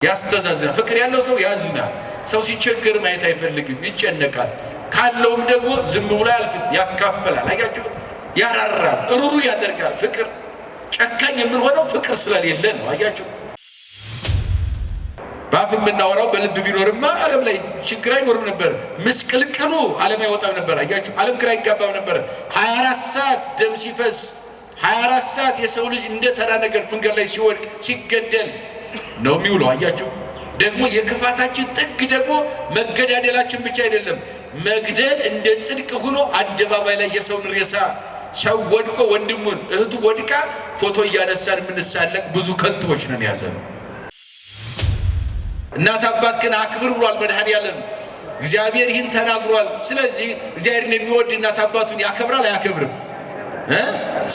ያስተዛዝናል። ፍቅር ያለው ሰው ያዝናል። ሰው ሲቸገር ማየት አይፈልግም፣ ይጨነቃል። ካለውም ደግሞ ዝም ብሎ አያልፍም፣ ያካፍላል። አያችሁ፣ ያራራል፣ ሩሩ ያደርጋል። ፍቅር ጨካኝ የምንሆነው ፍቅር ስለሌለ ነው። አያችሁ፣ ባፍ የምናወራው በልብ ቢኖርማ ዓለም ላይ ችግር አይኖርም ነበር። ምስቅልቅሉ ዓለም አይወጣም ነበር። አያችሁ፣ ዓለም ግራ ይጋባም ነበር። 24 ሰዓት ደም ሲፈስ 24 ሰዓት የሰው ልጅ እንደ ተራ ነገር መንገድ ላይ ሲወድቅ ሲገደል ነው የሚውለው። አያችሁ፣ ደግሞ የክፋታችን ጥግ ደግሞ መገዳደላችን ብቻ አይደለም፣ መግደል እንደ ጽድቅ ሆኖ አደባባይ ላይ የሰውን ሬሳ ሰው ወድቆ ወንድሙን እህቱ ወድቃ ፎቶ እያነሳን የምንሳለቅ ብዙ ከንቶች ነን ያለነው። እናት አባት ግን አክብር ብሏል መድኃኔዓለም። እግዚአብሔር ይህን ተናግሯል። ስለዚህ እግዚአብሔርን የሚወድ እናት አባቱን ያከብራል አያከብርም?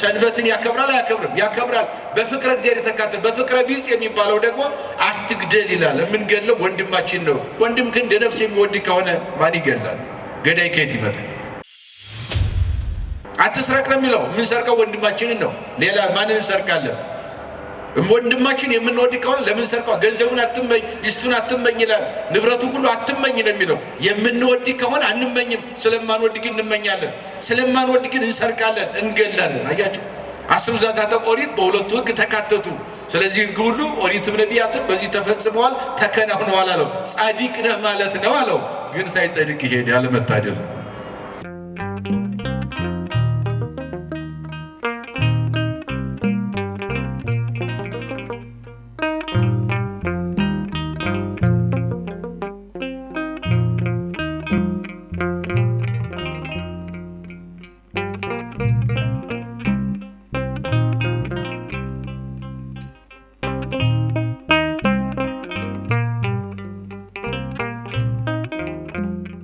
ሰንበትን ያከብራል አያከብርም? ያከብራል። በፍቅረ እግዚአብሔር የተካተተ በፍቅረ ቢጽ የሚባለው ደግሞ አትግደል ይላል። የምንገለው ወንድማችን ነው። ወንድም ግን እንደ ነፍስ የሚወድ ከሆነ ማን ይገላል? ገዳይ ከየት ይመጣል? አትስረቅ ነው የሚለው። የምንሰርቀው ወንድማችንን ነው። ሌላ ማንን እንሰርቃለን? ወንድማችን የምንወድ ከሆነ ለምን ሰርቀው? ገንዘቡን አትመኝ፣ ሚስቱን አትመኝ ይላል። ንብረቱን ሁሉ አትመኝ ነው የሚለው። የምንወድ ከሆነ አንመኝም፣ ስለማንወድ ግን እንመኛለን። ስለማንወድ ግን እንሰርቃለን፣ እንገላለን። አያችሁ፣ 10 ትእዛዛተ ኦሪት በሁለቱ ሕግ ተካተቱ። ስለዚህ ሕግ ሁሉ ኦሪትም ነቢያትም በዚህ ተፈጽመዋል፣ ተከናውነዋል አለው። ጻድቅ ነህ ማለት ነው አለው። ግን ሳይጸድቅ ይሄድ ያለመታደል ነው።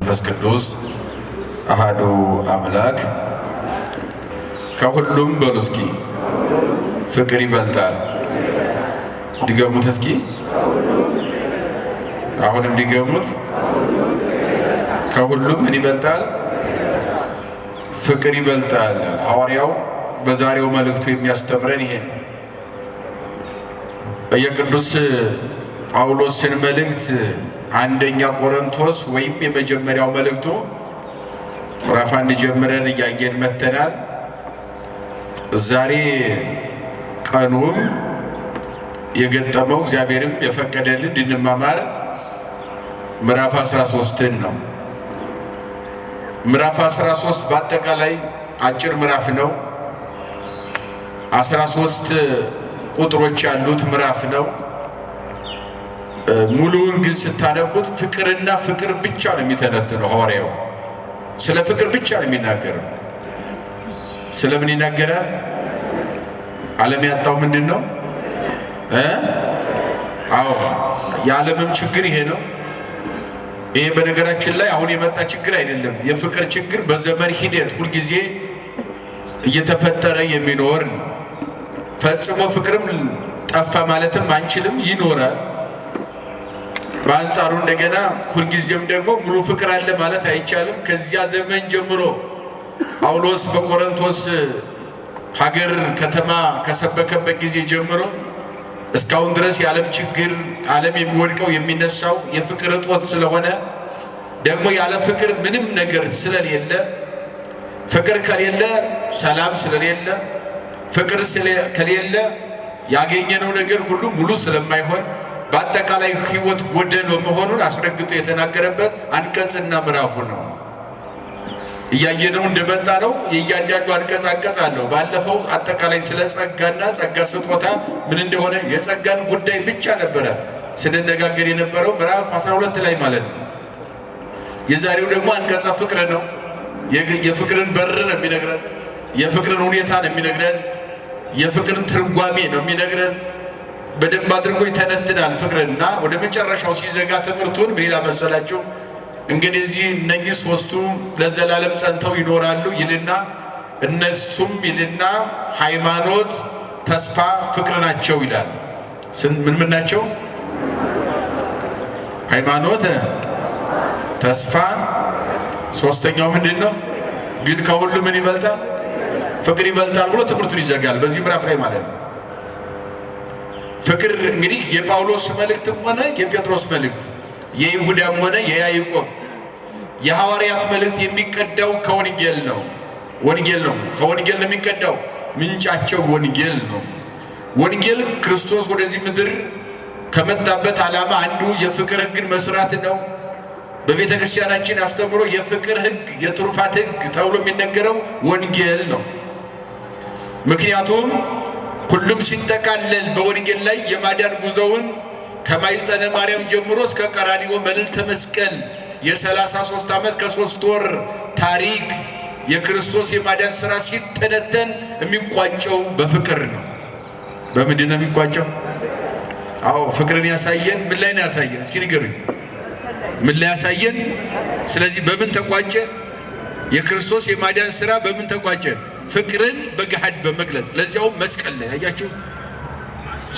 መንፈስ ቅዱስ አሃዱ አምላክ ከሁሉም በሉ እስኪ ፍቅር ይበልጣል። ድገሙት እስኪ፣ አሁንም ድገሙት። ከሁሉም ምን ይበልጣል? ፍቅር ይበልጣል። ሐዋርያው በዛሬው መልእክቱ የሚያስተምረን ይሄን የቅዱስ ጳውሎስን መልእክት አንደኛ ቆሮንቶስ ወይም የመጀመሪያው መልእክቱ ምዕራፍ 1 ጀምረን እያየን መተናል። ዛሬ ቀኑም የገጠመው እግዚአብሔርም የፈቀደልን እንድንማማር ምዕራፍ 13ን ነው። ምዕራፍ 13 በአጠቃላይ አጭር ምዕራፍ ነው። 13 ቁጥሮች ያሉት ምዕራፍ ነው። ሙሉውን ግን ስታነቡት ፍቅርና ፍቅር ብቻ ነው የሚተነትነው። ሐዋርያው ስለ ፍቅር ብቻ ነው የሚናገረው። ስለምን ይናገራል? ዓለም ያጣው ምንድን ነው? አዎ የዓለምም ችግር ይሄ ነው። ይሄ በነገራችን ላይ አሁን የመጣ ችግር አይደለም። የፍቅር ችግር በዘመን ሂደት ሁልጊዜ እየተፈጠረ የሚኖር ነው። ፈጽሞ ፍቅርም ጠፋ ማለትም አንችልም፣ ይኖራል። በአንጻሩ እንደገና ሁልጊዜም ደግሞ ሙሉ ፍቅር አለ ማለት አይቻልም። ከዚያ ዘመን ጀምሮ ጳውሎስ በቆሮንቶስ ሀገር ከተማ ከሰበከበት ጊዜ ጀምሮ እስካሁን ድረስ የዓለም ችግር ዓለም የሚወድቀው የሚነሳው የፍቅር እጦት ስለሆነ ደግሞ ያለ ፍቅር ምንም ነገር ስለሌለ፣ ፍቅር ከሌለ ሰላም ስለሌለ፣ ፍቅር ከሌለ ያገኘነው ነገር ሁሉ ሙሉ ስለማይሆን በአጠቃላይ ሕይወት ጎደሎ መሆኑን አስረግጦ የተናገረበት አንቀጽና ምዕራፉ ነው። እያየነው እንደመጣ ነው። የእያንዳንዱ አንቀጽ አለው። ባለፈው አጠቃላይ ስለ ጸጋና ጸጋ ስጦታ ምን እንደሆነ የጸጋን ጉዳይ ብቻ ነበረ ስንነጋገር የነበረው ምዕራፍ 12 ላይ ማለት ነው። የዛሬው ደግሞ አንቀጸ ፍቅር ነው። የፍቅርን በር ነው የሚነግረን። የፍቅርን ሁኔታ ነው የሚነግረን። የፍቅርን ትርጓሜ ነው የሚነግረን። በደንብ አድርጎ ይተነትናል ፍቅርና ወደ መጨረሻው ሲዘጋ ትምህርቱን ምን ይላል መሰላችሁ? እንግዲህ እነኚህ ሶስቱ ለዘላለም ጸንተው ይኖራሉ ይልና እነሱም ይልና ሃይማኖት፣ ተስፋ፣ ፍቅር ናቸው ይላል። ምን ናቸው? ሃይማኖት፣ ተስፋ፣ ሶስተኛው ምንድን ነው? ግን ከሁሉ ምን ይበልጣል? ፍቅር ይበልጣል ብሎ ትምህርቱን ይዘጋል በዚህ ምዕራፍ ላይ ማለት ነው። ፍቅር እንግዲህ የጳውሎስ መልእክትም ሆነ የጴጥሮስ መልእክት የይሁዳም ሆነ የያዕቆብ የሐዋርያት መልእክት የሚቀዳው ከወንጌል ነው። ወንጌል ነው፣ ከወንጌል ነው የሚቀዳው። ምንጫቸው ወንጌል ነው። ወንጌል ክርስቶስ ወደዚህ ምድር ከመጣበት ዓላማ አንዱ የፍቅር ሕግን መስራት ነው። በቤተ ክርስቲያናችን አስተምሮ የፍቅር ሕግ የትሩፋት ሕግ ተብሎ የሚነገረው ወንጌል ነው። ምክንያቱም ሁሉም ሲጠቃለል በወንጌል ላይ የማዳን ጉዞውን ከማኅፀነ ማርያም ጀምሮ እስከ ቀራንዮ መልዕልተ መስቀል የ33 ዓመት ከ3 ወር ታሪክ የክርስቶስ የማዳን ሥራ ሲተነተን የሚቋጨው በፍቅር ነው። በምንድን ነው የሚቋጨው? አዎ ፍቅርን ያሳየን ምን ላይ ነው ያሳየን? እስኪ ንገሩኝ፣ ምን ላይ ያሳየን? ስለዚህ በምን ተቋጨ? የክርስቶስ የማዳን ሥራ በምን ተቋጨ? ፍቅርን በገሃድ በመግለጽ ለዚያው መስቀል ላይ አያችሁ።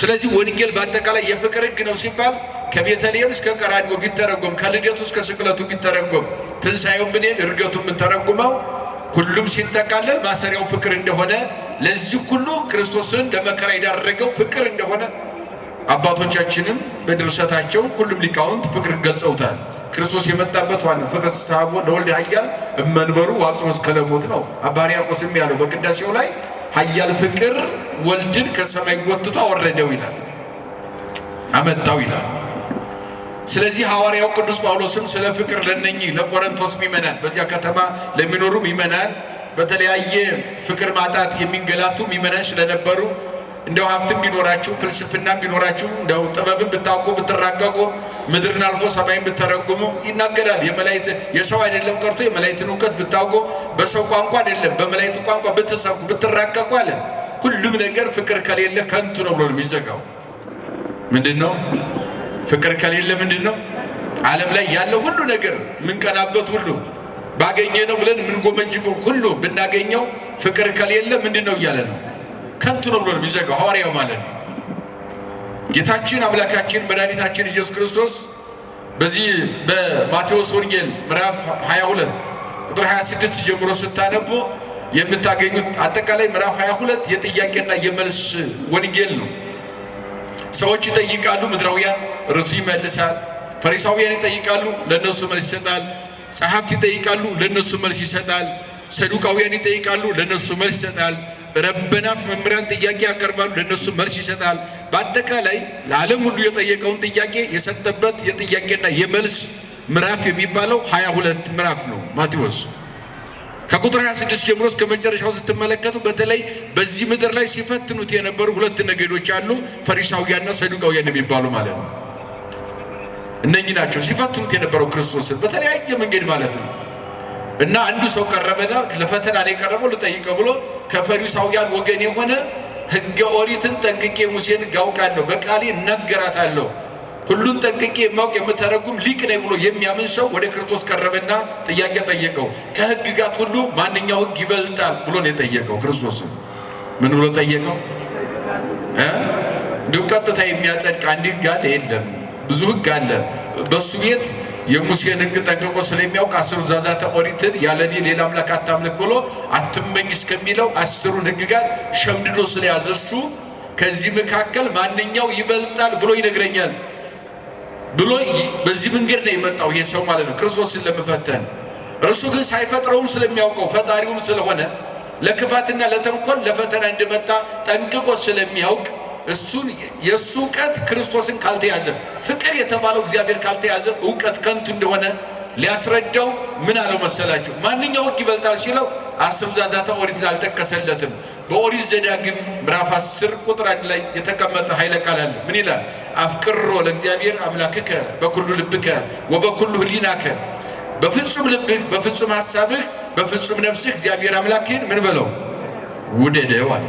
ስለዚህ ወንጌል በአጠቃላይ የፍቅር ሕግ ነው ሲባል ከቤተልሔም እስከ ቀራንዮ ቢተረጎም ከልደቱ እስከ ስቅለቱ ቢተረጎም ትንሣኤውን ብንሄድ እርገቱን ብንተረጉመው ሁሉም ሲጠቃለል ማሰሪያው ፍቅር እንደሆነ ለዚህ ሁሉ ክርስቶስን ለመከራ የዳረገው ፍቅር እንደሆነ አባቶቻችንም በድርሰታቸው ሁሉም ሊቃውንት ፍቅርን ገልጸውታል። ክርስቶስ የመጣበት ዋና ፍቅር ሳቦ ለወልድ ኃያል እመንበሩ ዋጽኦ እስከ ለሞት ነው። አባ ሕርያቆስም ያለው በቅዳሴው ላይ ኃያል ፍቅር ወልድን ከሰማይ ጎትቶ አወረደው ይላል፣ አመጣው ይላል። ስለዚህ ሐዋርያው ቅዱስ ጳውሎስም ስለ ፍቅር ለነኚህ ለቆሮንቶስ ምእመናን በዚያ ከተማ ለሚኖሩ ምእመናን በተለያየ ፍቅር ማጣት የሚንገላቱ ምእመናን ስለነበሩ እንደው ሀብትም ቢኖራችሁ ፍልስፍናም ቢኖራችሁ እንደው ጥበብን ብታውቁ ብትራቀቁ ምድርን አልፎ ሰማይን ብትተረጉሙ ይናገራል። የመላእክት የሰው አይደለም ቀርቶ የመላእክትን እውቀት ብታውቁ በሰው ቋንቋ አይደለም በመላእክት ቋንቋ ብትሰብኩ ብትራቀቁ አለ። ሁሉም ነገር ፍቅር ከሌለ ከንቱ ነው ብሎ ነው የሚዘጋው። ምንድነው ፍቅር ከሌለ ምንድነው? ዓለም ላይ ያለው ሁሉ ነገር ምንቀናበት ሁሉ ባገኘ ነው ብለን ምንጎመጅበው ሁሉ ብናገኘው ፍቅር ከሌለ ምንድነው እያለ ነው? ከንቱ ነው ብሎ ነው የሚዘጋው ሐዋርያው ማለት ነው። ጌታችን አምላካችን መድኃኒታችን ኢየሱስ ክርስቶስ በዚህ በማቴዎስ ወንጌል ምዕራፍ 22 ቁጥር 26 ጀምሮ ስታነቡ የምታገኙት አጠቃላይ ምዕራፍ 22 የጥያቄና የመልስ ወንጌል ነው። ሰዎች ይጠይቃሉ፣ ምድራውያን እርሱ ይመልሳል። ፈሪሳውያን ይጠይቃሉ፣ ለነሱ መልስ ይሰጣል። ጸሐፍት ይጠይቃሉ፣ ለነሱ መልስ ይሰጣል። ሰዱቃውያን ይጠይቃሉ፣ ለነሱ መልስ ይሰጣል። ረበናት መምህራን ጥያቄ ያቀርባሉ፣ ለነሱ መልስ ይሰጣል። በአጠቃላይ ለዓለም ሁሉ የጠየቀውን ጥያቄ የሰጠበት የጥያቄና የመልስ ምዕራፍ የሚባለው 22 ምዕራፍ ነው ማቴዎስ። ከቁጥር 26 ጀምሮ እስከ መጨረሻው ስትመለከቱ በተለይ በዚህ ምድር ላይ ሲፈትኑት የነበሩ ሁለት ነገዶች አሉ፣ ፈሪሳውያንና ሰዱቃውያን የሚባሉ ማለት ነው። እነኚህ ናቸው ሲፈትኑት የነበረው ክርስቶስን በተለያየ መንገድ ማለት ነው። እና አንዱ ሰው ቀረበና ለፈተና ነው የቀረበው ልጠይቀው ብሎ ከፈሪሳውያን ወገን የሆነ ሕገ ኦሪትን ጠንቅቄ ሙሴን ጋውቃለሁ በቃሌ እናገራታለሁ ሁሉን ጠንቅቄ የማውቅ የምተረጉም ሊቅ ነኝ ብሎ የሚያምን ሰው ወደ ክርስቶስ ቀረበና ጥያቄ ጠየቀው። ከሕግጋት ሁሉ ማንኛው ሕግ ይበልጣል ብሎ ነው የጠየቀው። ክርስቶስም ምን ብሎ ጠየቀው? እንዲሁ ቀጥታ የሚያጸድቅ አንድ ሕግ አለ? የለም፣ ብዙ ሕግ አለ። በሱ ቤት የሙሴን ሕግ ጠንቅቆ ስለሚያውቅ 10 ትእዛዛተ ኦሪትን ያለኔ ሌላ አምላክ አታምልክ ብሎ አትመኝ እስከሚለው 10ሩን ሕግጋት ሸምድዶ ስለያዘ እሱ ከዚህ መካከል ማንኛው ይበልጣል ብሎ ይነግረኛል ብሎ በዚህ መንገድ ነው የመጣው ይሄ ሰው ማለት ነው ክርስቶስን ለመፈተን። እርሱ ግን ሳይፈጥረውም ስለሚያውቀው ፈጣሪውም ስለሆነ ለክፋትና ለተንኮል ለፈተና እንደመጣ ጠንቅቆ ስለሚያውቅ እሱን የሱ ዕውቀት ክርስቶስን ካልተያዘ ፍቅር የተባለው እግዚአብሔር ካልተያዘ ዕውቀት ከንቱ እንደሆነ ሊያስረዳው ምን አለው መሰላችሁ? ማንኛው ሕግ ይበልጣል ሲለው 10 ትእዛዛተ ኦሪትን አልጠቀሰለትም። በኦሪት ዘዳግም ምዕራፍ 10 ቁጥር 1 ላይ የተቀመጠ ኃይለ ቃል አለ። ምን ይላል? አፍቅሮ ለእግዚአብሔር አምላክከ በኩሉ ልብከ ወበኩሉ ህሊናከ፣ በፍጹም ልብህ በፍጹም ሐሳብህ በፍጹም ነፍስህ እግዚአብሔር አምላክህን ምን በለው ውደደው አለ።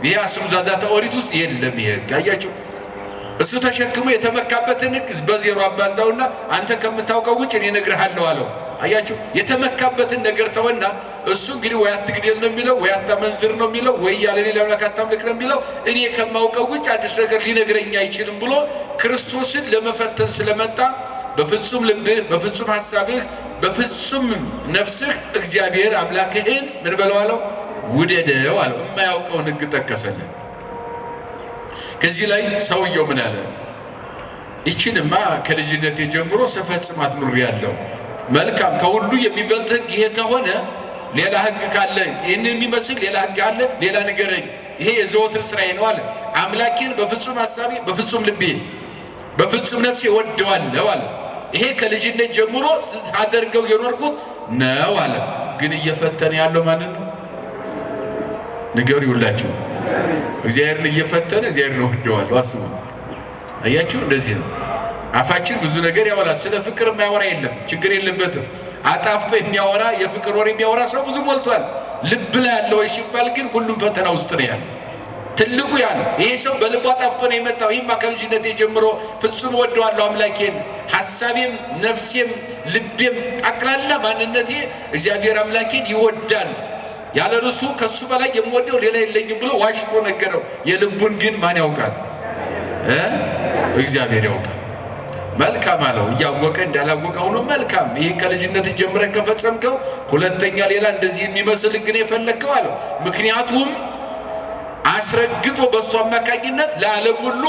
ይሄ 10 ትእዛዛተ ኦሪት ውስጥ የለም። ይሄ ጋያችሁ እሱ ተሸክሞ የተመካበትን ሕግ በዜሮ አባዛውና አንተ ከምታውቀው ውጭ እኔ እነግርሃለሁ አለው። አያችሁ የተመካበትን ነገር ተወና እሱ እንግዲህ ወይ አትግደል ነው የሚለው ወይ አታመንዝር ነው የሚለው ወይ ያለ ሌላ አምላክ አታምልክ ነው የሚለው እኔ ከማውቀው ውጭ አዲስ ነገር ሊነግረኝ አይችልም ብሎ ክርስቶስን ለመፈተን ስለመጣ በፍጹም ልብህ በፍጹም ሐሳብህ በፍጹም ነፍስህ እግዚአብሔር አምላክህን ምን በለው አለው ውደደው አለው። የማያውቀውን ሕግ ጠቀሰልን። ከዚህ ላይ ሰውየው ምን አለ? ይችንማ ከልጅነቴ ጀምሮ ስፈጽማት ኑሬያለሁ። መልካም ከሁሉ የሚበልጥ ሕግ ይሄ ከሆነ ሌላ ሕግ ካለ ይህንን የሚመስል ሌላ ሕግ አለ? ሌላ ንገረኝ። ይሄ የዘወትር ስራዬ ነው አለ። አምላኬን በፍጹም ሐሳቤ በፍጹም ልቤ በፍጹም ነፍሴ ወደዋለሁ አለ። ይሄ ከልጅነት ጀምሮ ሳደርገው የኖርኩት ነው አለ። ግን እየፈተነ ያለው ማንን ነው? ንገሩ ይውላችሁ። እግዚአብሔርን እየፈተነ እግዚአብሔርን ወደዋለሁ። አስቡ። አያችሁ፣ እንደዚህ ነው። አፋችን ብዙ ነገር ያወራል። ስለ ፍቅር የማያወራ የለም፣ ችግር የለበትም። አጣፍጦ የሚያወራ የፍቅር ወሬ የሚያወራ ሰው ብዙ ሞልቷል። ልብ ላይ ያለው ወይ ሲባል ግን ሁሉም ፈተና ውስጥ ነው ያለው። ትልቁ ያ ነው። ይሄ ሰው በልቡ አጣፍጦ ነው የመጣው። ይህማ ከልጅነቴ ጀምሮ ፍጹም ወደዋለሁ አምላኬን፣ ሐሳቤም ነፍሴም ልቤም ጠቅላላ ማንነቴ እግዚአብሔር አምላኬን ይወዳል። ያለ እርሱ ከሱ በላይ የምወደው ሌላ የለኝም ብሎ ዋሽቶ ነገረው። የልቡን ግን ማን ያውቃል? እግዚአብሔር ያውቃል። መልካም አለው። እያወቀ እንዳላወቀ ሆኖ መልካም። ይህ ከልጅነት ጀምረህ ከፈጸምከው ሁለተኛ ሌላ እንደዚህ የሚመስል ግን የፈለግከው አለው። ምክንያቱም አስረግጦ በእሱ አማካኝነት ለዓለም ሁሉ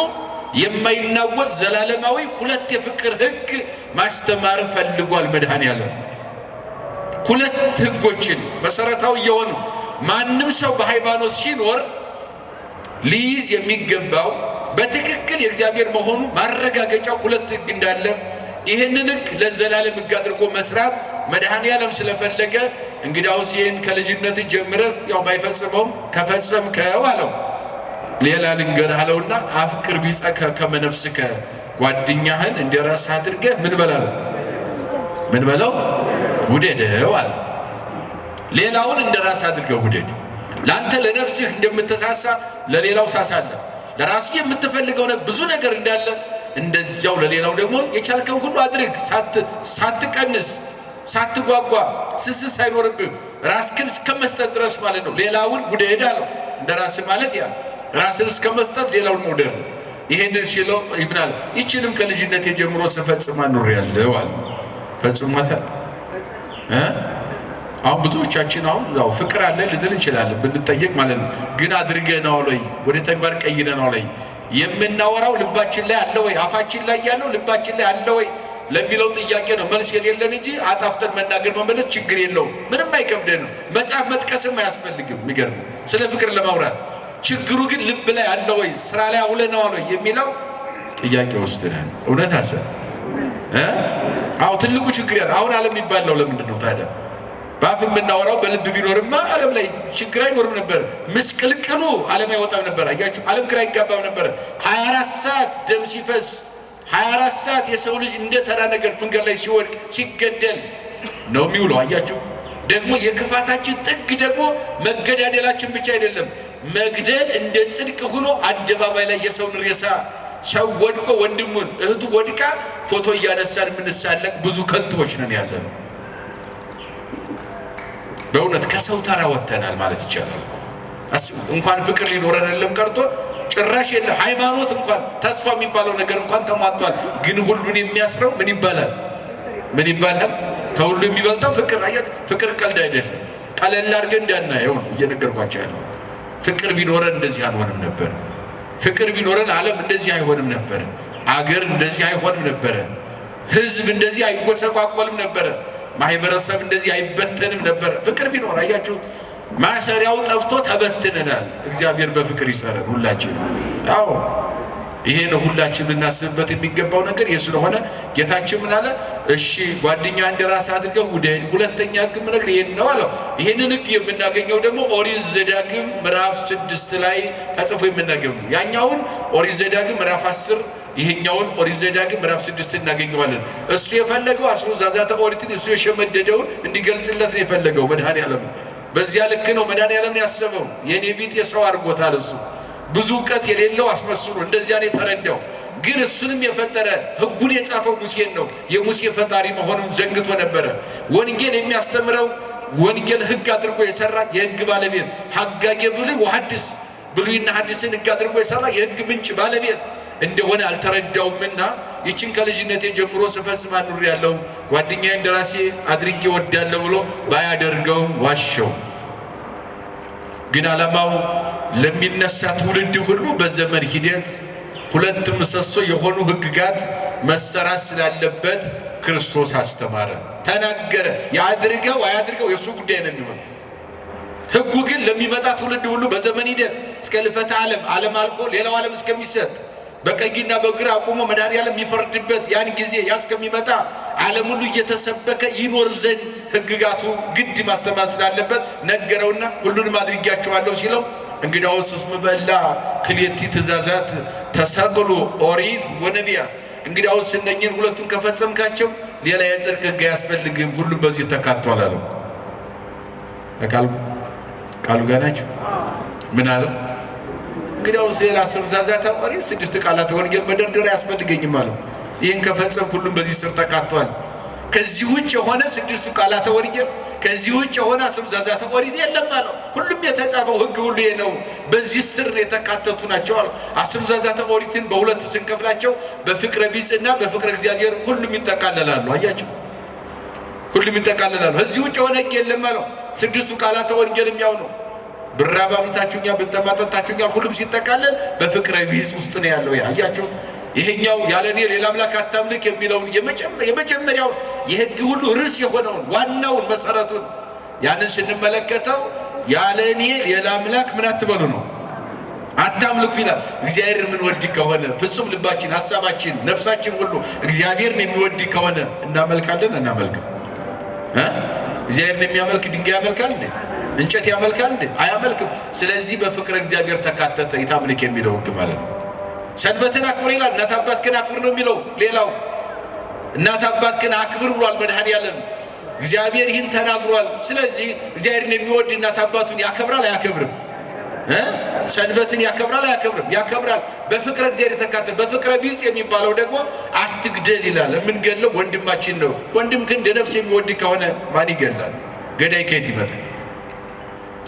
የማይናወጥ ዘላለማዊ ሁለት የፍቅር ሕግ ማስተማር ፈልጓል መድኃኔዓለም። ሁለት ሕጎችን መሰረታዊ የሆኑ ማንም ሰው በሃይማኖት ሲኖር ሊይዝ የሚገባው በትክክል የእግዚአብሔር መሆኑ ማረጋገጫው ሁለት ሕግ እንዳለ ይህንን ሕግ ለዘላለም ሕግ አድርጎ መስራት መድኃኔዓለም ስለፈለገ እንግዲያውስ ይህን ከልጅነት ጀምረህ ያው ባይፈጽመውም ከፈጸምከው አለው። ሌላ ልንገርህ አለውና አፍቅር ቢጸከ ከመ ነፍስከ፣ ጓደኛህን እንደራስህ አድርገህ ምን በላለው? ምን በለው? ውደደው አለ። ሌላውን እንደራስህ አድርገህ ውደድ። ለአንተ ለነፍስህ እንደምትሳሳ ለሌላው ሳሳለህ። ለራስህ የምትፈልገው ብዙ ነገር እንዳለ እንደዚያው ለሌላው ደግሞ የቻልከው ሁሉ አድርግ። ሳትቀንስ ሳትጓጓ ስስት ሳይኖርብህ ራስህን እስከመስጠት ድረስ ማለት ነው። ሌላውን ውደድ አለው። እንደ ራስህ ማለት ያ ራስህን እስከመስጠት ሌላውን መውደድ ነው። ይሄንን ሲለው ይብናል ይችንም ከልጅነት ጀምሮ ስፈጽማ ኑሬያለሁ አለ። ፈጽሟታል። አሁን ብዙዎቻችን አሁን ያው ፍቅር አለ ልንል እንችላለን ብንጠየቅ ማለት ነው። ግን አድርገናል ወይ? ወደ ተግባር ቀይረናል ወይ? የምናወራው ልባችን ላይ አለ ወይ? አፋችን ላይ ያለው ልባችን ላይ አለ ወይ ለሚለው ጥያቄ ነው መልስ የሌለን እንጂ አጣፍተን መናገር መመለስ ችግር የለውም። ምንም አይከብደን ነው። መጽሐፍ መጥቀስም አያስፈልግም። የሚገርም ስለ ፍቅር ለማውራት ችግሩ ግን ልብ ላይ አለ ወይ? ስራ ላይ አውለነዋል ወይ የሚለው ጥያቄ ውስጥ ነን። እውነት አሰብ አዎ ትልቁ ችግር ያለው አሁን ዓለም የሚባለው ለምንድን ነው ታዲያ? በአፍ የምናወራው በልብ ቢኖርማ ዓለም ላይ ችግር አይኖርም ነበር። ምስቅልቅሉ ዓለም አይወጣም ነበር። አያችሁ፣ ዓለም ግራ አይጋባም ነበር። 24 ሰዓት ደም ሲፈስ 24 ሰዓት የሰው ልጅ እንደ ተራ ነገር መንገድ ላይ ሲወድቅ ሲገደል ነው የሚውለው። አያችሁ፣ ደግሞ የክፋታችን ጥግ ደግሞ መገዳደላችን ብቻ አይደለም። መግደል እንደ ጽድቅ ሆኖ አደባባይ ላይ የሰውን ሬሳ ሰው ወድቆ ወንድሙን እህቱ ወድቃ ፎቶ እያነሳን የምንሳለቅ ብዙ ከንቶች ነን ያለነው። በእውነት ከሰው ተራ ወጥተናል ማለት ይቻላል። እንኳን ፍቅር ሊኖረን አይደለም ቀርቶ ጭራሽ የለ ሃይማኖት እንኳን ተስፋ የሚባለው ነገር እንኳን ተሟጧል። ግን ሁሉን የሚያስረው ምን ይባላል? ምን ይባላል? ከሁሉ የሚበልጠው ፍቅር። አያት ፍቅር ቀልድ አይደለም። ቀለል አድርገን እንዳናየው ነው እየነገርኳቸው ያለው። ፍቅር ቢኖረን እንደዚህ አንሆንም ነበር። ፍቅር ቢኖረን ዓለም እንደዚህ አይሆንም ነበር። አገር እንደዚህ አይሆንም ነበር። ህዝብ እንደዚህ አይጎሰቋቆልም ነበር። ማህበረሰብ እንደዚህ አይበተንም ነበር። ፍቅር ቢኖር አያችሁ፣ ማሰሪያው ጠፍቶ ተበትነናል። እግዚአብሔር በፍቅር ይሰራል ሁላችን። አዎ ይሄ ነው ሁላችን ልናስብበት የሚገባው ነገር ስለሆነ ጌታችን ምን አለ? እሺ ጓደኛ እንደራስ አድርገህ ውደድ። ሁለተኛ ሕግ ነገር ይሄን ነው አለው። ይሄንን ሕግ የምናገኘው ደግሞ ኦሪት ዘዳግም ምዕራፍ 6 ላይ ተጽፎ የምናገኘው ያኛውን ኦሪት ዘዳግም ምዕራፍ 10 ይሄኛውን ኦሪት ዘዳግም ምዕራፍ 6 እናገኘዋለን። እሱ የፈለገው አስሮዛዛተ ኦሪትን እሱ የሸመደደውን እንዲገልጽለት ነው የፈለገው መድኃኔዓለም። በዚያ ልክ ነው መድኃኔዓለም ያሰበው። የኔ ቢጤ የሰው አድርጎታል። እሱ ብዙ ዕውቀት የሌለው አስመስሎ እንደዚያ ነው የተረዳው። ግን እሱንም የፈጠረ ሕጉን የጻፈው ሙሴን ነው። የሙሴ ፈጣሪ መሆኑን ዘንግቶ ነበረ። ወንጌል የሚያስተምረው ወንጌል ሕግ አድርጎ የሰራ የሕግ ባለቤት ሐጋጌ ብሉይ ወሐዲስ ብሉይና ሐዲስን ሕግ አድርጎ የሰራ የሕግ ምንጭ ባለቤት እንደሆነ አልተረዳውምና ይችን ከልጅነቴ ጀምሮ ስፈጽም ኑሬያለሁ፣ ጓደኛዬ እንደራሴ አድርጌ ወዳለሁ ብሎ ባያደርገው ዋሸው። ግን ዓላማው ለሚነሳ ትውልድ ሁሉ በዘመን ሂደት ሁለት ምሰሶ የሆኑ ሕግጋት መሰራት ስላለበት ክርስቶስ አስተማረ፣ ተናገረ። ያድርገው አያድርገው የሱ ጉዳይ ነው የሚሆነው። ሕጉ ግን ለሚመጣ ትውልድ ሁሉ በዘመን ሂደት እስከ ልፈተ ዓለም አልፎ ሌላው ዓለም እስከሚሰጥ በቀኝና በግራ አቁሞ መድኃኔዓለም የሚፈርድበት ያን ጊዜ ያስከሚመጣ ዓለም ሁሉ እየተሰበከ ይኖር ዘንድ ሕግጋቱ ግድ ማስተማር ስላለበት ነገረውና ሁሉንም አድርጌያቸዋለሁ ሲለው እንግዲያውስ እስመ በላ ክልኤቲ ትእዛዛት ተሰቅሉ ኦሪት ወነቢያት፣ እንግዲያውስ እነኝህን ሁለቱን ከፈጸምካቸው ሌላ የጽድቅ ሕግ አያስፈልግም፣ ሁሉም በዚህ ተካቷል አለው። ቃሉ ጋር ናቸው። ምን አለው? እንግዲያውስ ሌላ 10 ትእዛዛት ኦሪት 6 ቃላት ወንጌል መደርደር አያስፈልገኝም አለው። ይህን ከፈጸም ሁሉም በዚህ ስር ተካቷል። ከዚህ ውጭ የሆነ 6 ቃላት ወንጌል፣ ከዚህ ውጭ የሆነ 10 ትእዛዛት ኦሪት የለም አለው። ሁሉም የተጻፈው ሕግ ሁሉ ይሄ ነው፣ በዚህ ስር የተካተቱ ናቸው አለው። 10 ትእዛዛት ኦሪትን በሁለት ስንከፍላቸው በፍቅረ ቢጽና በፍቅረ እግዚአብሔር ሁሉም ይጠቃለላሉ። አያችሁ፣ ሁሉም ይጠቃለላሉ። ከዚህ ውጭ የሆነ ሕግ የለም አለው። 6 ቃላት ወንጌል የሚያው ነው። ብራብ አብልታችሁኛል፣ ብጠማ ጠጥታችሁኛል፣ ሁሉም ሲጠቃለል በፍቅረ ቢጽ ውስጥ ነው ያለው። አያችሁ፣ ይሄኛው ያለኔ ሌላ አምላክ አታምልክ የሚለውን የመጀመሪያው የሕግ ሁሉ ርዕስ የሆነውን ዋናውን መሰረቱን ያንን ስንመለከተው ያለኔ ሌላ አምላክ ምን አትበሉ ነው፣ አታምልኩ ይላል። እግዚአብሔር የምንወድ ከሆነ ፍጹም ልባችን፣ ሐሳባችን፣ ነፍሳችን ሁሉ እግዚአብሔርን የሚወድ ከሆነ እናመልካለን እናመልክም? እግዚአብሔርን የሚያመልክ ድንጋይ ያመልካል እንዴ? እንጨት ያመልካል እንዴ? አያመልክም። ስለዚህ በፍቅረ እግዚአብሔር ተካተተ የታምልክ የሚለው ሕግ ማለት ነው። ሰንበትን አክብር ይላል። እናት አባትህን አክብር ነው የሚለው። ሌላው እናት አባትህን አክብር ብሏል መድኃኔዓለም። እግዚአብሔር ይህን ተናግሯል። ስለዚህ እግዚአብሔርን የሚወድ እናት አባቱን ያከብራል አያከብርም? ሰንበትን ያከብራል አያከብርም? ያከብራል። በፍቅረ እግዚአብሔር የተካተተ በፍቅረ ቢጽ የሚባለው ደግሞ አትግደል ይላል። የምንገለው ወንድማችን ነው። ወንድም ግን እንደ ነፍስ የሚወድ ከሆነ ማን ይገላል? ገዳይ ከየት ይመጣል?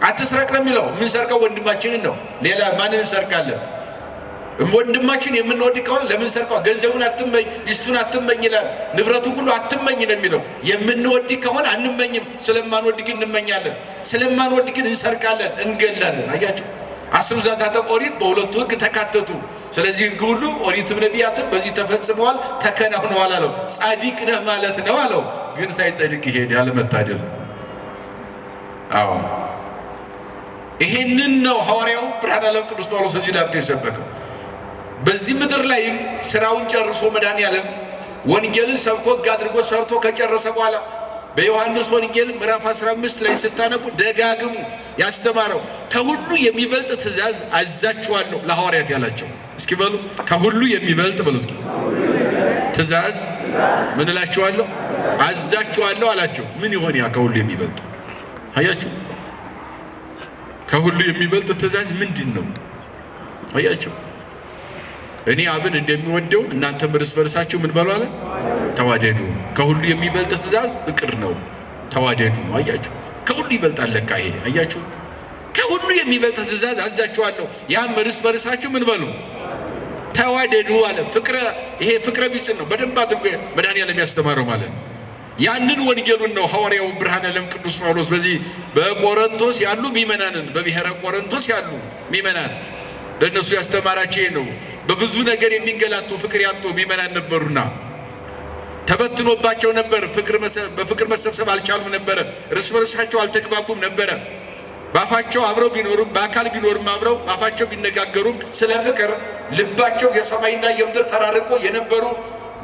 አትስረቅ ነው የሚለው። የምንሰርቀው ወንድማችንን ነው። ሌላ ማንን እንሰርቃለን? ወንድማችን የምንወድ ከሆነ ለምን ሰርቀው? ገንዘቡን አትመኝ፣ ሚስቱን አትመኝ ይላል። ንብረቱን ሁሉ አትመኝ ነው የሚለው። የምንወድ ከሆነ አንመኝም፣ ስለማንወድ ግን እንመኛለን። ስለማንወድ ግን እንሰርቃለን፣ እንገላለን። አያችሁ፣ 10 ትእዛዛት ኦሪት በሁለቱ ሕግ ተካተቱ። ስለዚህ ሕግ ሁሉ ኦሪትም ነቢያትም በዚህ ተፈጽመዋል፣ ተከናውነዋል አለው። ጻድቅ ነህ ማለት ነው አለው። ግን ሳይጸድቅ ይሄድ ያለመታደል ነው። አዎ፣ ይሄንን ነው ሐዋርያው ብርሃነ ዓለም ቅዱስ ጳውሎስ እዚህ ላምቶ የሰበከው። በዚህ ምድር ላይም ስራውን ጨርሶ መድኃኔዓለም ወንጌልን ሰብኮ ሕግ አድርጎ ሰርቶ ከጨረሰ በኋላ በዮሐንስ ወንጌል ምዕራፍ 15 ላይ ስታነቡ ደጋግሙ ያስተማረው ከሁሉ የሚበልጥ ትእዛዝ አዛችኋለሁ ለሐዋርያት ያላቸው። እስኪ በሉ ከሁሉ የሚበልጥ በሉ እስኪ ትእዛዝ ምን እላችኋለሁ? አዛችኋለሁ አላቸው። ምን ይሆን ያ ከሁሉ የሚበልጥ? አያችሁ፣ ከሁሉ የሚበልጥ ትእዛዝ ምንድን ነው? አያችሁ፣ እኔ አብን እንደሚወደው እናንተም እርስ በርሳችሁ ምን በሉ አለ? ተዋደዱ። ከሁሉ የሚበልጥ ትእዛዝ ፍቅር ነው፣ ተዋደዱ። አያችሁ፣ ከሁሉ ይበልጣል ለካ ይሄ። አያችሁ፣ ከሁሉ የሚበልጥ ትእዛዝ አዛችኋለሁ፣ ያም እርስ በርሳችሁ ምን በሉ ተዋደዱ አለ። ይሄ ፍቅረ ቢጽን ነው በደንብ አድርጎ መድኃኔዓለም ያስተማረው ማለት ነው። ያንን ወንጌሉን ነው ሐዋርያው ብርሃነ ዓለም ቅዱስ ጳውሎስ በዚህ በቆሮንቶስ ያሉ ምእመናንን በብሔረ ቆሮንቶስ ያሉ ምእመናን ለእነሱ ያስተማራቸው ነው። በብዙ ነገር የሚንገላቱ ፍቅር ያጡ ምእመናን ነበሩና ተበትኖባቸው ነበር። በፍቅር መሰብሰብ አልቻሉም ነበረ። እርስ በርሳቸው አልተግባቡም ነበረ። ባፋቸው አብረው ቢኖሩም በአካል ቢኖሩም አብረው ባፋቸው ቢነጋገሩም ስለ ፍቅር ልባቸው የሰማይና የምድር ተራርቆ የነበሩ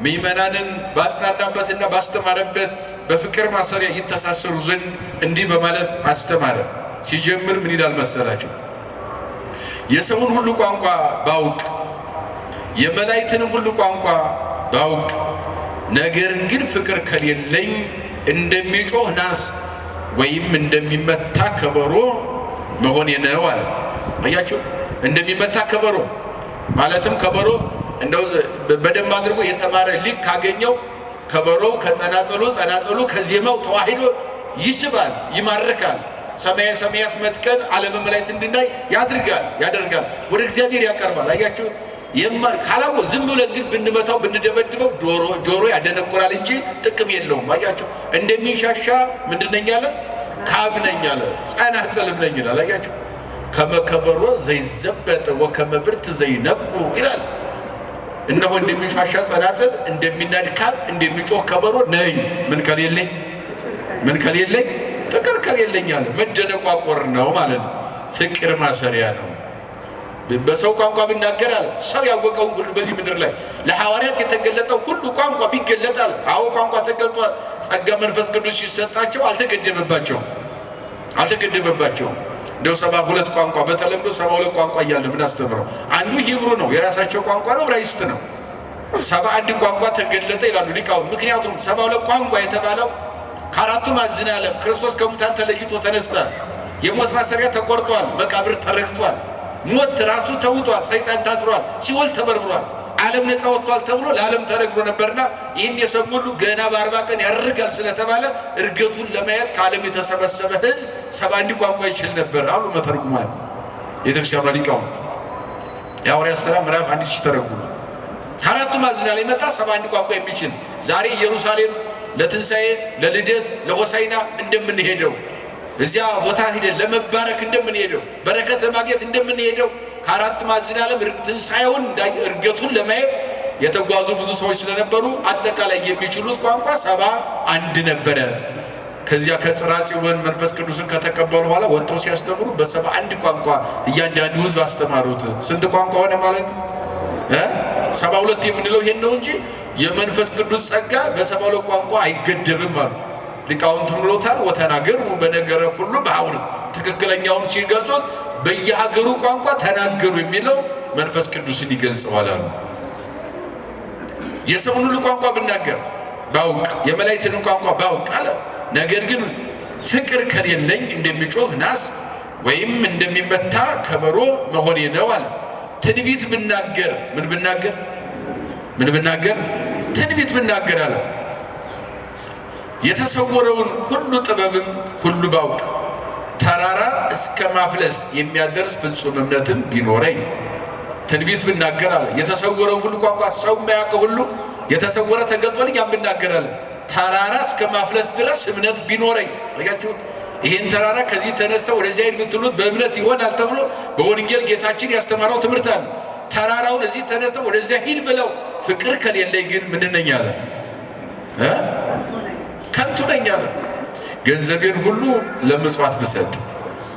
ምእመናንን ባጽናናበትና ባስተማረበት በፍቅር ማሰሪያ ይተሳሰሩ ዘንድ እንዲህ በማለት አስተማረ። ሲጀምር ምን ይላል መሰላችሁ? የሰውን ሁሉ ቋንቋ ባውቅ የመላእክትንም ሁሉ ቋንቋ ባውቅ ነገር ግን ፍቅር ከሌለኝ እንደሚጮህ ናስ ወይም እንደሚመታ ከበሮ መሆን ነው አለ። አያችሁ፣ እንደሚመታ ከበሮ ማለትም ከበሮ እንደው በደንብ አድርጎ የተማረ ሊቅ ካገኘው ከበሮው ከጸናጸሉ ጸናጸሉ ከዜማው ተዋሂዶ ይስባል፣ ይማርካል። ሰማየ ሰማያት መጥቀን ዓለመ መላእክት እንድናይ ያደርጋል፣ ወደ እግዚአብሔር ያቀርባል። አያችሁ፣ ካላወ ዝም ብለን ግን ብንመታው ብንደበድበው ጆሮ ያደነቁራል እንጂ ጥቅም የለውም። አያችሁ፣ እንደሚንሻሻ ምንድነኝ አለ? ካብ ነኝ አለ፣ ጸናጽልም ነኝ ይላል። አያችሁ፣ ከመከበሮ ዘይዘበጥ ወከመብርት ዘይነቁ ይላል። እነሆ እንደሚሻሻ ጸናጽል እንደሚናድካም እንደሚጮህ ከበሮ ነኝ ምን ከሌለኝ ፍቅር ከሌለኝ አለ። መደነቋቆር ነው ማለት ነው። ፍቅር ማሰሪያ ነው። በሰው ቋንቋ ብናገር አለ ሰው ያወቀውን ሁሉ በዚህ ምድር ላይ ለሐዋርያት የተገለጠው ሁሉ ቋንቋ ቢገለጥ አለ አዎ ቋንቋ ተገልጧል። ጸጋ መንፈስ ቅዱስ ሲሰጣቸው አልተገደበባቸውም። እንደው 72 ቋንቋ በተለምዶ 72 ቋንቋ እያለ ምን አስተምረው አንዱ ሂብሩ ነው የራሳቸው ቋንቋ ነው፣ ዕብራይስጥ ነው። 71 ቋንቋ ተገለጠ ይላሉ ሊቃውንት። ምክንያቱም 72 ቋንቋ የተባለው ከአራቱ ማዕዘነ ዓለም ክርስቶስ ከሙታን ተለይቶ ተነስቷል። የሞት ማሰሪያ ተቆርጧል። መቃብር ተረግጧል። ሞት ራሱ ተውጧል። ሰይጣን ታስሯል። ሲኦል ተበርብሯል። ዓለም ነፃ ወጥቷል ተብሎ ለዓለም ተነግሮ ነበርና ይህን የሰሙ ሁሉ ገና በ40 ቀን ያርጋል ስለተባለ እርገቱን ለማየት ከዓለም የተሰበሰበ ሕዝብ 71 ቋንቋ ይችል ነበር አሉ መተርጉማን የቤተክርስቲያኗ ሊቃውንት። የሐዋርያት ሥራ ምዕራፍ 1 ተረጉሟል። ከአራቱ ማዕዘን ላይ መጣ 71 ቋንቋ የሚችል ዛሬ ኢየሩሳሌም ለትንሣኤ ለልደት ለሆሳዕና እንደምንሄደው እዚያ ቦታ ሄደን ለመባረክ እንደምንሄደው በረከት ለማግኘት እንደምንሄደው ከአራት ማዕዘን ዓለም ትንሣኤውን እርገቱን ለማየት የተጓዙ ብዙ ሰዎች ስለነበሩ አጠቃላይ የሚችሉት ቋንቋ 71 ነበረ። ከዚያ ከጽርሐ ጽዮን መንፈስ ቅዱስን ከተቀበሉ በኋላ ወጥተው ሲያስተምሩ በ71 ቋንቋ እያንዳንዱ ሕዝብ አስተማሩት። ስንት ቋንቋ ሆነ ማለት ነው? 72 የምንለው ይሄን ነው እንጂ የመንፈስ ቅዱስ ጸጋ በ72 ቋንቋ አይገደብም አሉ ሊቃውንት ብሎታል። ወተናገሩ በነገረ ሁሉ በአውርት ትክክለኛውን ሲገልጹት በየሀገሩ ቋንቋ ተናገሩ የሚለው መንፈስ ቅዱስን ይገልጸዋል አሉ። የሰውን ሁሉ ቋንቋ ብናገር ባውቅ የመላእክትን ቋንቋ ባውቅ አለ። ነገር ግን ፍቅር ከሌለኝ እንደሚጮህ ናስ ወይም እንደሚመታ ከበሮ መሆኔ ነው አለ። ትንቢት ብናገር ምን ብናገር ትንቢት ብናገር አለ። የተሰወረውን ሁሉ ጥበብም ሁሉ ባውቅ ተራራ እስከ ማፍለስ የሚያደርስ ፍጹም እምነትም ቢኖረኝ ትንቢት ብናገር አለ። የተሰወረውን ሁሉ ቋንቋ ሰው የማያውቀው ሁሉ የተሰወረ ተገልጦልኝ ያን ብናገር አለ። ተራራ እስከ ማፍለስ ድረስ እምነት ቢኖረኝ አያችሁት። ይሄን ተራራ ከዚህ ተነስተው ወደዚያ ሂድ ብትሉት በእምነት ይሆናል ተብሎ በወንጌል ጌታችን ያስተማረው ትምህርት አለ። ተራራውን እዚህ ተነስተው ወደዚያ ሂድ ብለው ፍቅር ከሌለኝ ግን ምንድን ነኝ አለ? ከንቱ ነኝ አለ። ገንዘቤን ሁሉ ለምጽዋት ብሰጥ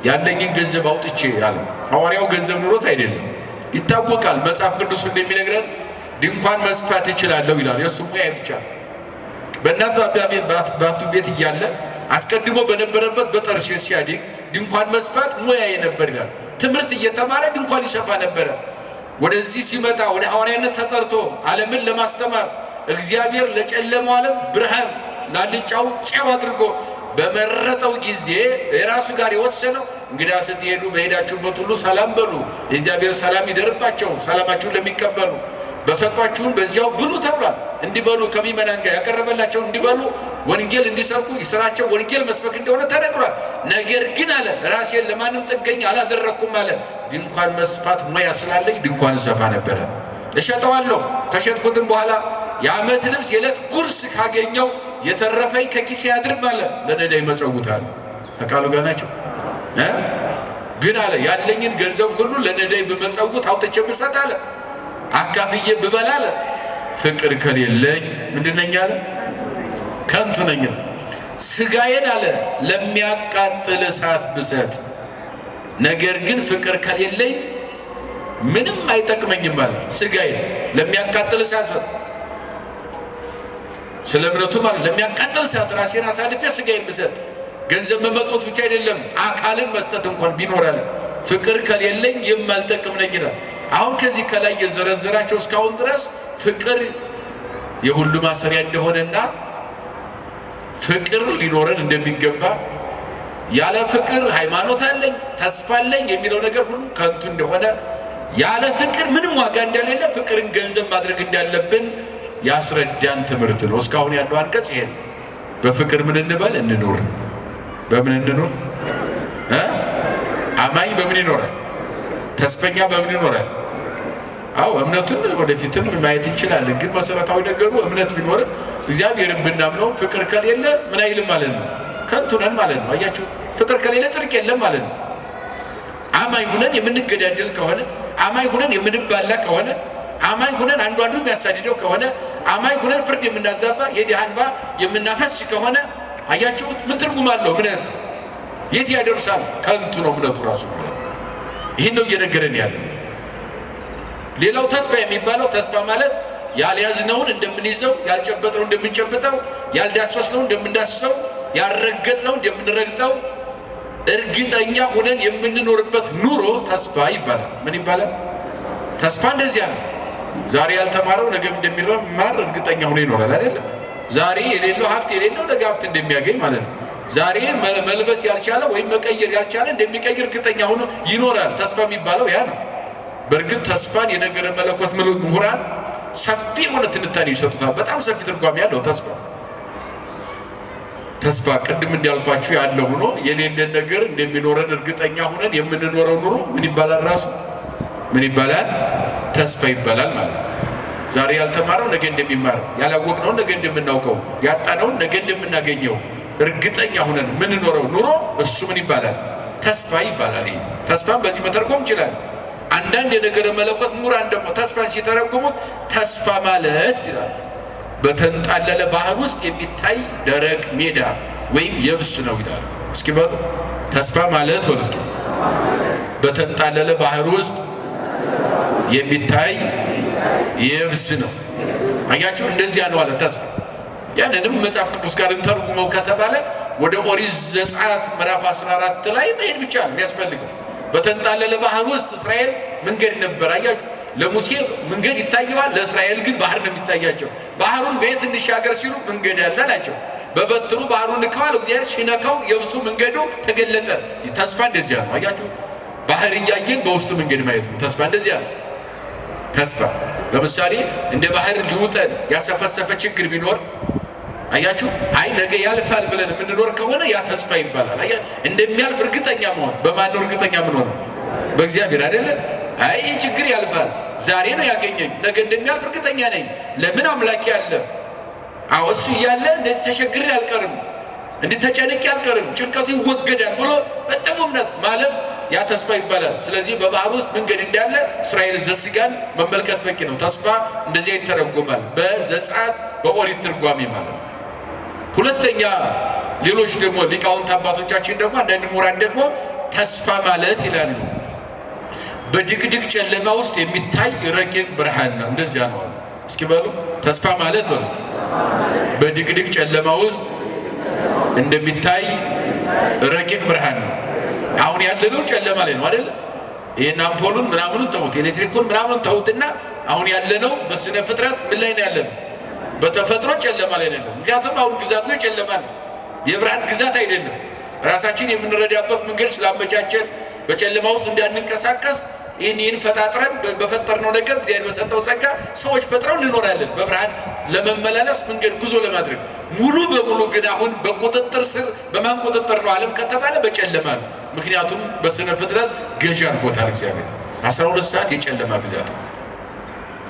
ያለኝን ገንዘብ አውጥቼ አለ። ሐዋርያው ገንዘብ ኑሮት አይደለም ይታወቃል። መጽሐፍ ቅዱስ እንደሚነግረን ድንኳን መስፋት እችላለሁ ይላል። የሱ ሙያ ብቻ በእናት በአባቱ ቤት እያለ አስቀድሞ በነበረበት በጠርሴስ ሲያድግ ድንኳን መስፋት ሙያዬ ነበር ይላል። ትምህርት እየተማረ ድንኳን ይሰፋ ነበረ። ወደዚህ ሲመጣ ወደ ሐዋርያነት ተጠርቶ ዓለምን ለማስተማር እግዚአብሔር ለጨለማው ዓለም ብርሃን ላልጫው ጨው አድርጎ በመረጠው ጊዜ የራሱ ጋር የወሰነው እንግዲህ ስትሄዱ በሄዳችሁበት ሁሉ ሰላም በሉ፣ የእግዚአብሔር ሰላም ይደርባቸው፣ ሰላማችሁን ለሚቀበሉ በሰጧችሁን በዚያው ብሉ ተብሏል። እንዲበሉ ከሚመናን ጋር ያቀረበላቸው እንዲበሉ ወንጌል እንዲሰብኩ ስራቸው ወንጌል መስበክ እንደሆነ ተነግሯል። ነገር ግን አለ ራሴን ለማንም ጥገኛ አላደረኩም አለ። ድንኳን መስፋት ሙያ ስላለኝ ድንኳን እሰፋ ነበረ። እሸጠዋለሁ። ከሸጥኩትም በኋላ የዓመት ልብስ የዕለት ጉርስ ካገኘው የተረፈኝ ከኪሴ ያድርም አለ። ለነዳይ መጸውታል። ከቃሉ ጋር ናቸው። ግን አለ ያለኝን ገንዘብ ሁሉ ለነዳይ በመጸውት አውጥቼ ብሰጥ አለ አካፍዬ ብበላ አለ ፍቅር ከሌለኝ ምንድን ነኝ አለ? ከንቱ ነኝ። ስጋዬን አለ ለሚያቃጥል እሳት ብሰጥ ነገር ግን ፍቅር ከሌለኝ ምንም አይጠቅመኝም አለ። ስጋዬን ለሚያቃጥል እሳት ስለ እምነቱ ማለት ለሚያቃጥል እሳት ራሴን አሳልፌ ስጋዬን ብሰጥ ገንዘብ መመጽወት ብቻ አይደለም አካልን መስጠት እንኳን ቢኖር አለ ፍቅር ከሌለኝ የማልጠቅም ነኝ ይላል። አሁን ከዚህ ከላይ የዘረዘራቸው እስካሁን ድረስ ፍቅር የሁሉ ማሰሪያ እንደሆነና ፍቅር ሊኖረን እንደሚገባ ያለ ፍቅር ሃይማኖት አለኝ ተስፋ አለኝ የሚለው ነገር ሁሉ ከንቱ እንደሆነ ያለ ፍቅር ምንም ዋጋ እንደሌለ ፍቅርን ገንዘብ ማድረግ እንዳለብን ያስረዳን ትምህርት ነው። እስካሁን ያለው አንቀጽ ይሄ ነው። በፍቅር ምን እንበል እንኖር። በምን እንኖር? አማኝ በምን ይኖራል? ተስፈኛ በምን ይኖራል? አዎ እምነቱን ወደፊትም ማየት እንችላለን። ግን መሰረታዊ ነገሩ እምነት ቢኖርም እግዚአብሔርን ብናምነው ፍቅር ከሌለ ምን አይልም ማለት ነው? ከንቱ ነን ማለት ነው። አያችሁ፣ ፍቅር ከሌለ ጽድቅ የለም ማለት ነው። አማኝ ሁነን የምንገዳደል ከሆነ አማኝ ሁነን የምንባላ ከሆነ አማኝ ሁነን አንዱ የሚያሳድደው ከሆነ አማኝ ሁነን ፍርድ የምናዛባ የድሃ እንባ የምናፈስ ከሆነ አያችሁት ምን ትርጉም አለው? እምነት የት ያደርሳል? ከንቱ ነው እምነቱ ራሱ ብለን ይህን ነው እየነገረን ያለው። ሌላው ተስፋ የሚባለው ተስፋ ማለት ያልያዝነውን እንደምንይዘው ያልጨበጥነው እንደምንጨብጠው ያልዳሰስነው እንደምንዳስሰው ያልረገጥነው እንደምንረግጠው እርግጠኛ ሆነን የምንኖርበት ኑሮ ተስፋ ይባላል። ምን ይባላል? ተስፋ እንደዚያ ነው። ዛሬ ያልተማረው ነገም እንደሚማር እርግጠኛ ሆኖ ይኖራል አይደል? ዛሬ የሌለው ሀብት የሌለው ነገ ሀብት እንደሚያገኝ ማለት ነው። ዛሬ መልበስ ያልቻለ ወይም መቀየር ያልቻለ እንደሚቀይር እርግጠኛ ሆኖ ይኖራል። ተስፋ የሚባለው ያ ነው። በእርግጥ ተስፋን የነገረ መለኮት ምሁራን ሰፊ የሆነ ትንታኔ ይሰጡታል። በጣም ሰፊ ትርጓሜ ያለው ተስፋ ቅድም እንዳልኳችሁ ያለ ሆኖ የሌለን ነገር እንደሚኖረን እርግጠኛ ሆነን የምንኖረው ኑሮ ምን ይባላል? ራሱ ምን ይባላል? ተስፋ ይባላል ማለት ነው። ዛሬ ያልተማረው ነገ እንደሚማር፣ ያላወቅነው ነገ እንደምናውቀው፣ ያጣነው ነገ እንደምናገኘው እርግጠኛ ሆነን የምንኖረው ኑሮ እሱ ምን ይባላል? ተስፋ ይባላል። ይሄ ተስፋን በዚህ መተርጎም ይችላል። አንዳንድ የነገረ መለኮት ምሁራን ደግሞ ተስፋን ሲተረጉሙት ተስፋ ማለት ይላል በተንጣለለ ባህር ውስጥ የሚታይ ደረቅ ሜዳ ወይም የብስ ነው ይላሉ። እስኪ በሉ ተስፋ ማለት ወል እስኪ በተንጣለለ ባህር ውስጥ የሚታይ የብስ ነው። አያችሁ እንደዚያ ነው አለ ተስፋ። ያንንም መጽሐፍ ቅዱስ ጋር እንተርጉመው ከተባለ ወደ ኦሪት ዘጸአት ምዕራፍ 14 ላይ መሄድ ብቻ ነው የሚያስፈልገው። በተንጣለለ ባህር ውስጥ እስራኤል መንገድ ነበር። አያችሁ ለሙሴ መንገድ ይታየዋል፣ ለእስራኤል ግን ባህር ነው የሚታያቸው። ባህሩን በየት እንሻገር ሲሉ መንገድ ያለ አላቸው። በበትሩ ባህሩን ንከዋል። እግዚአብሔር ሲነካው የብሱ መንገዱ ተገለጠ። ተስፋ እንደዚያ ነው። አያችሁ ባህር እያየን በውስጡ መንገድ ማየት ነው። ተስፋ እንደዚያ ነው። ተስፋ ለምሳሌ እንደ ባህር ሊውጠን ያሰፈሰፈ ችግር ቢኖር አያችሁ አይ ነገ ያልፋል ብለን የምንኖር ከሆነ ያ ተስፋ ይባላል። እንደሚያልፍ እርግጠኛ መሆን። በማን ነው እርግጠኛ ምን ሆነ? በእግዚአብሔር አይደለ? አይ ይህ ችግር ያልፋል፣ ዛሬ ነው ያገኘኝ፣ ነገ እንደሚያልፍ እርግጠኛ ነኝ። ለምን አምላኬ አለ። አዎ እሱ እያለ እንደዚህ ተቸግሬ አልቀርም፣ እንዲህ ተጨንቄ አልቀርም፣ ጭንቀቱ ይወገዳል ብሎ በጥሙ እምነት ማለፍ ያ ተስፋ ይባላል። ስለዚህ በባህር ውስጥ መንገድ እንዳለ እስራኤል ዘስጋን መመልከት በቂ ነው። ተስፋ እንደዚያ ይተረጎማል በዘጸአት በኦሪት ትርጓሜ ማለት ነው። ሁለተኛ ሌሎች ደግሞ ሊቃውንት አባቶቻችን ደግሞ አንዳንድ ምሁራን ደግሞ ተስፋ ማለት ይላሉ በድቅድቅ ጨለማ ውስጥ የሚታይ ረቂቅ ብርሃን ነው። እንደዚያ ነው አሉ። እስኪ በሉ ተስፋ ማለት በሉ እስኪ በድቅድቅ ጨለማ ውስጥ እንደሚታይ ረቂቅ ብርሃን ነው። አሁን ያለነው ጨለማ ላይ ነው አይደል? ይሄን አምፖሉን ምናምኑን ተውት፣ ኤሌክትሪኩን ምናምኑን ተውትና አሁን ያለነው በስነ ፍጥረት ምን ላይ ነው ያለነው? በተፈጥሮ ጨለማ ላይ ነው። ምክንያቱም አሁን ግዛቱ የጨለማ ነው፣ የብርሃን ግዛት አይደለም። ራሳችን የምንረዳበት መንገድ ስላመቻቸን በጨለማ ውስጥ እንዳንንቀሳቀስ ይህን ፈጣጥረን በፈጠርነው ነገር እግዚአብሔር በሰጠው ጸጋ ሰዎች ፈጥረው እንኖራለን በብርሃን ለመመላለስ መንገድ ጉዞ ለማድረግ። ሙሉ በሙሉ ግን አሁን በቁጥጥር ስር በማን ቁጥጥር ነው ዓለም ከተባለ በጨለማ ነው። ምክንያቱም በስነ ፍጥረት ገዢ አድርጎታል እግዚአብሔር። 12 ሰዓት የጨለማ ግዛት ነው።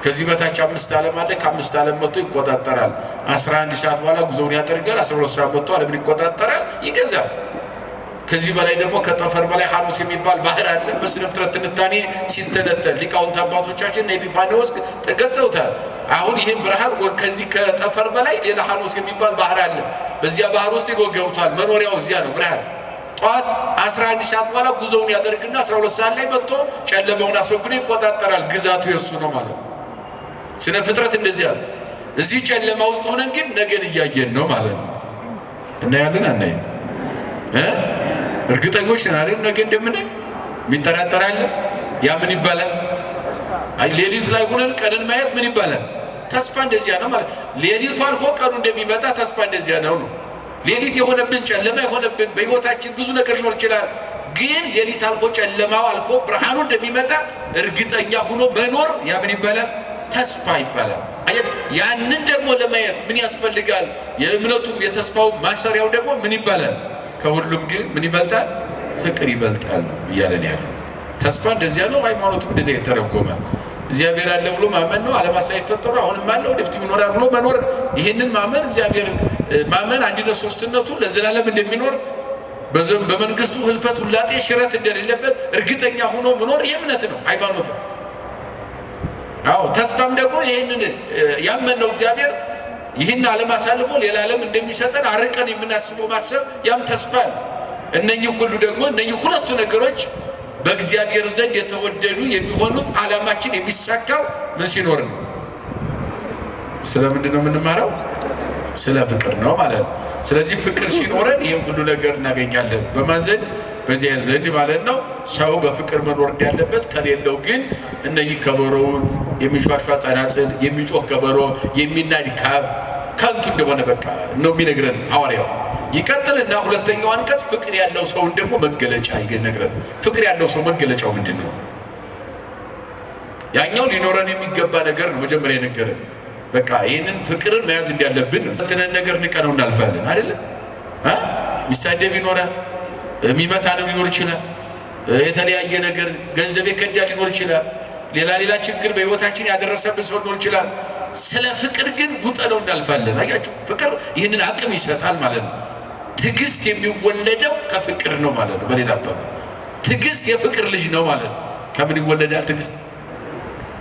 ከዚህ በታች 5 ዓለም አለ። ከ5 ዓለም መጥቶ ይቆጣጠራል። 11 ሰዓት በኋላ ጉዞውን ያደርጋል። 12 ሰዓት መጥቶ ዓለምን ይቆጣጠራል፣ ይገዛል። ከዚህ በላይ ደግሞ ከጠፈር በላይ ሐኖስ የሚባል ባህር አለ። በስነ ፍጥረት ትንታኔ ሲተነተን ሊቃውንት አባቶቻችን ኤጲፋንዮስ ገልጸውታል። አሁን ይሄን ብርሃን ከዚህ ከጠፈር በላይ ሌላ ሐኖስ የሚባል ባህር አለ። በዚያ ባህር ውስጥ ይጎገውታል። መኖሪያው እዚያ ነው ብርሃን። ጠዋት 11 ሰዓት በኋላ ጉዞውን ያደርግና 12 ሰዓት ላይ መጥቶ ጨለማውን አስወግዶ ይቆጣጠራል። ግዛቱ የሱ ነው ማለት ነው። ስነ ፍጥረት እንደዚያ ነው። እዚህ ጨለማ ውስጥ ሆነን ግን ነገን እያየን ነው ማለት ነው። እናያለን አናይም? እርግጠኞች ነን ነገ እንደምናይ? የሚጠራጠር አለ? ያ ምን ይባላል? አይ ሌሊት ላይ ሆነን ቀንን ማየት ምን ይባላል? ተስፋ እንደዚያ ነው ማለት። ሌሊቱ አልፎ ቀኑ እንደሚመጣ ተስፋ እንደዚያ ነው። ሌሊት የሆነብን ጨለማ የሆነብን በህይወታችን ብዙ ነገር ሊኖር ይችላል። ግን ሌሊት አልፎ ጨለማው አልፎ ብርሃኑ እንደሚመጣ እርግጠኛ ሆኖ መኖር ያ ምን ይባላል? ተስፋ ይባላል። አየት ያንን ደግሞ ለማየት ምን ያስፈልጋል? የእምነቱም የተስፋው ማሰሪያው ደግሞ ምን ይባላል? ከሁሉም ግን ምን ይበልጣል? ፍቅር ይበልጣል ነው እያለን ያለው። ተስፋ እንደዚያ ነው። ሃይማኖትም እንደዚያ የተረጎመ እግዚአብሔር አለ ብሎ ማመን ነው። ዓለማት ሳይፈጠሩ አሁንም አለ ወደፊትም ይኖራል ብሎ መኖር። ይህንን ማመን እግዚአብሔር ማመን አንድነት ሶስትነቱ ለዘላለም እንደሚኖር በመንግስቱ ህልፈት ሁላጤ ሽረት እንደሌለበት እርግጠኛ ሆኖ መኖር የእምነት ነው፣ ሃይማኖት ነው። አዎ ተስፋም ደግሞ ይሄንን ያመነው እግዚአብሔር ይህን ዓለም አሳልፎ ሌላ ዓለም እንደሚሰጠን አርቀን የምናስበው ማሰብ ያም ተስፋ ነው። እነኚህ ሁሉ ደግሞ እነኚህ ሁለቱ ነገሮች በእግዚአብሔር ዘንድ የተወደዱ የሚሆኑት ዓላማችን የሚሳካው ምን ሲኖር ነው? ስለምንድን ነው የምንማረው? ስለ ፍቅር ነው ማለት ነው። ስለዚህ ፍቅር ሲኖረን ይህን ሁሉ ነገር እናገኛለን። በማን ዘንድ? በእግዚአብሔር ዘንድ ማለት ነው። ሰው በፍቅር መኖር እንዳለበት፣ ከሌለው ግን እነኚህ ከበሮውን የሚሿሿ ጸናጽል፣ የሚጮህ ከበሮ፣ የሚናድ ካብ ከንቱ እንደሆነ በቃ ነው የሚነግረን ሐዋርያው። ይቀጥልና ሁለተኛው አንቀጽ ፍቅር ያለው ሰውን ደግሞ መገለጫ ይነግረን። ፍቅር ያለው ሰው መገለጫው ምንድን ነው? ያኛው ሊኖረን የሚገባ ነገር ነው መጀመሪያ የነገረን። በቃ ይህንን ፍቅርን መያዝ እንዳለብን ነው። እንትነን ነገር ንቀነው እናልፋለን አይደለ? ሚሳደብ ይኖራል፣ የሚመታንም ሊኖር ይችላል፣ የተለያየ ነገር ገንዘብ የከዳ ሊኖር ይችላል፣ ሌላ ችግር በህይወታችን ያደረሰብን ሰው ሊኖር ይችላል። ስለ ፍቅር ግን ውጠነው እናልፋለን። አያችሁ፣ ፍቅር ይህንን አቅም ይሰጣል ማለት ነው። ትዕግስት የሚወለደው ከፍቅር ነው ማለት ነው። በሌላ አባባል ትዕግስት የፍቅር ልጅ ነው ማለት ነው። ከምን ይወለዳል ትዕግስት?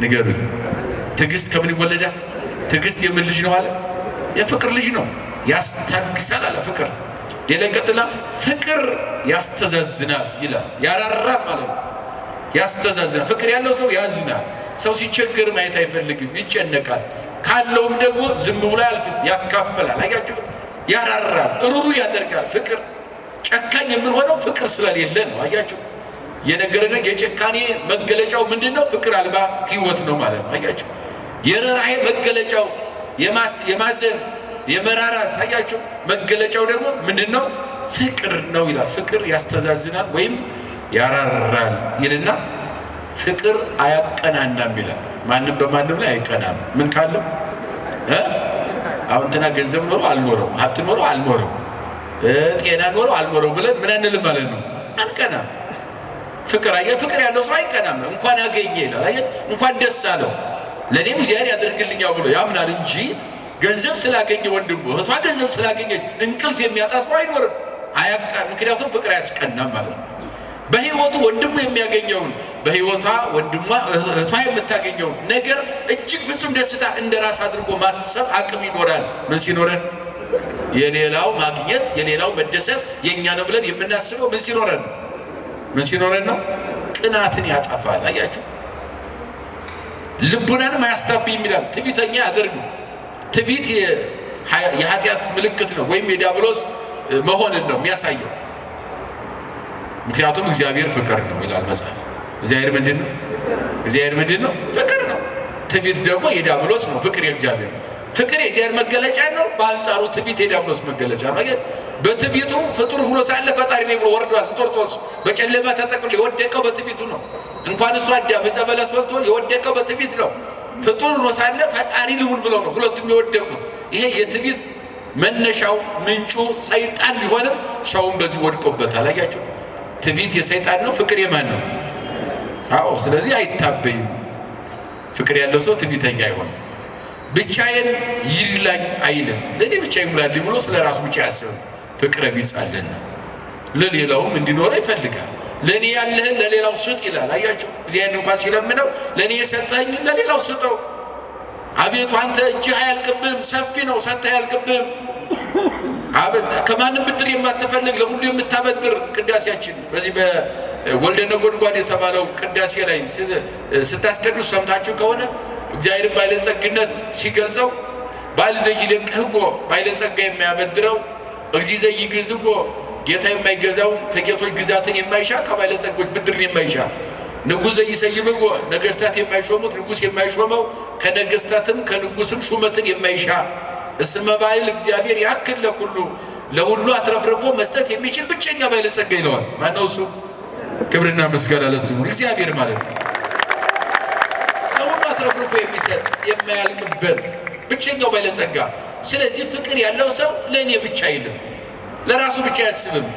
ንገሩኝ። ትዕግስት ከምን ይወለዳል? ትዕግስት የምን ልጅ ነው አለ? የፍቅር ልጅ ነው። ያስታግሳል አለ ፍቅር። ሌላ ቀጥላ ፍቅር ያስተዛዝናል ይላል። ያራራል ማለት ነው። ያስተዛዝናል። ፍቅር ያለው ሰው ያዝናል። ሰው ሲቸገር ማየት አይፈልግም፣ ይጨነቃል። ካለውም ደግሞ ዝም ብሎ አያልፍም፣ ያካፈላል። አያችሁ፣ ያራራል፣ ሩሩ ያደርጋል። ፍቅር ጨካኝ የምንሆነው ፍቅር ስለሌለ ነው። አያችሁ፣ የነገረን የጨካኔ መገለጫው ምንድነው? ፍቅር አልባ ህይወት ነው ማለት ነው። አያችሁ፣ የርህራሄ መገለጫው የማዘን የመራራት አያችሁ መገለጫው ደግሞ ምንድነው? ፍቅር ነው ይላል። ፍቅር ያስተዛዝናል ወይም ያራራል ይልና ፍቅር አያቀናናም ይላል። ማንም በማንም ላይ አይቀናም። ምን ካለው አሁን እንትና ገንዘብ ኖሮ አልኖረው፣ ሀብት ኖሮ አልኖረው፣ ጤና ኖሮ አልኖረው ብለን ምን አንልም ማለት ነው። አንቀናም። ፍቅር ያለው ሰው አይቀናም። እንኳን አገኘ ይላል። አየት እንኳን ደስ አለው ለኔም እግዚአብሔር ያደርግልኛል ብሎ ያምናል እንጂ ገንዘብ ስላገኘ ወንድሙ እህቷ ገንዘብ ስላገኘች እንቅልፍ የሚያጣ ሰው አይኖርም። ምክንያቱም ፍቅር አያስቀናም ማለት ነው። በህይወቱ ወንድሙ የሚያገኘውን በህይወቷ ወንድሟ እህቷ የምታገኘውን ነገር እጅግ ፍጹም ደስታ እንደራስ አድርጎ ማሰብ አቅም ይኖራል። ምን ሲኖረን? የሌላው ማግኘት የሌላው መደሰት የኛ ነው ብለን የምናስበው ምን ሲኖረን ነው? ቅናትን ያጠፋል። አያችሁ፣ ልቡናንም አያስታብይም ይላል። ትዕቢተኛ ያደርግም። ትዕቢት የኃጢአት ምልክት ነው፣ ወይም የዲያብሎስ መሆንን ነው የሚያሳየው። ምክንያቱም እግዚአብሔር ፍቅር ነው ይላል መጽሐፍ። እግዚአብሔር ምንድን ነው? እግዚአብሔር ምንድን ነው? ፍቅር ነው። ትዕቢት ደግሞ የዲያብሎስ ነው። ፍቅር የእግዚአብሔር፣ ፍቅር የእግዚአብሔር መገለጫ ነው። በአንጻሩ ትዕቢት የዲያብሎስ መገለጫ ነው። በትዕቢቱ ፍጡር ሆኖ ሳለ ፈጣሪ ነኝ ብሎ ወርዷል። እንጦርጦስ በጨለማ ተጠቅልሎ የወደቀው በትዕቢቱ ነው። እንኳን እሱ አዳም ዕፀ በለስ በልቶ የወደቀው በትዕቢት ነው። ፍጡር ሆኖ ሳለ ፈጣሪ ልሁን ብሎ ነው ሁለቱም የወደቁት። ይሄ የትዕቢት መነሻው ምንጩ ሰይጣን ቢሆንም ሰውን በዚህ ወድቆበታል። አያችሁ፣ ትዕቢት የሰይጣን ነው። ፍቅር የማን ነው? አዎ። ስለዚህ አይታበይም። ፍቅር ያለው ሰው ትዕቢተኛ አይሆንም። ብቻዬን ይላኝ አይልም። ለኔ ብቻ ይሙላልኝ ብሎ ስለ ራሱ ብቻ አያስብም። ፍቅረ ቢጽ አለና ለሌላውም እንዲኖር ይፈልጋል። ለኔ ያለህን ለሌላው ስጥ ይላል። አያችሁ፣ እግዚአብሔር እንኳን ሲለምነው ለኔ የሰጠኝ ለሌላው ስጠው። አቤቱ አንተ እጅህ አያልቅብህም፣ ሰፊ ነው፣ ሰጥተህ አያልቅብህም። ከማንም ብድር የማትፈልግ ለሁሉ የምታበድር ቅዳሴያችን በዚህ በወልደ ነጎድጓድ የተባለው ቅዳሴ ላይ ስታስቀድሱ ሰምታችሁ ከሆነ እግዚአብሔር ባለጸግነት ሲገልጸው ባልዘይለቅህጎ ባለጸጋ የሚያበድረው እግዚእ ዘይግዝጎ ጌታ የማይገዛው ከጌቶች ግዛትን የማይሻ ከባለጸጎች ብድርን የማይሻ ንጉሥ ዘይሰይምጎ ነገስታት የማይሾሙት ንጉሥ የማይሾመው ከነገስታትም ከንጉስም ሹመትን የማይሻ እስመ ባይል እግዚአብሔር ያክል ለሁሉ አትረፍርፎ መስጠት የሚችል ብቸኛ ባለጸጋ ይለዋል። ማነው እሱ? ክብርና ምስጋና ለስሙ እግዚአብሔር ማለት ነው። ለሁሉ አትረፍርፎ የሚሰጥ የማያልቅበት ብቸኛው ባለጸጋ። ስለዚህ ፍቅር ያለው ሰው ለእኔ ብቻ አይልም፣ ለራሱ ብቻ አያስብም።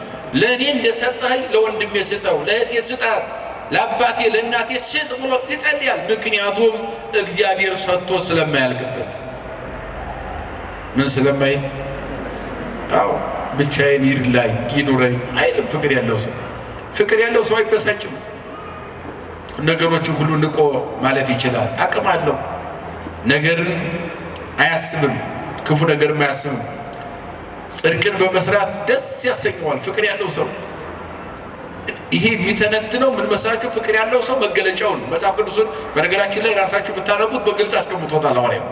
ለእኔ እንደሰጠኸኝ ለወንድሜ ስጠው፣ ለእህቴ ስጣት፣ ለአባቴ ለእናቴ ስጥ ብሎ ይጸልያል። ምክንያቱም እግዚአብሔር ሰጥቶ ስለማያልቅበት ምን ስለማይል? አዎ ብቻዬን ይርላይ ይኑረኝ አይልም። ፍቅር ያለው ሰው አይበሳጭም። ነገሮችን ሁሉ ንቆ ማለፍ ይችላል። አቅም አለው። ነገርን አያስብም፣ ክፉ ነገርም አያስብም። ጽድቅን በመስራት ደስ ያሰኘዋል ፍቅር ያለው ሰው። ይሄ የሚተነትነው ምን መስራችሁ? ፍቅር ያለው ሰው መገለጫውን መጽሐፍ ቅዱስን በነገራችን ላይ ራሳችሁ ብታነቡት በግልጽ አስቀምጦታል ሐዋርያው።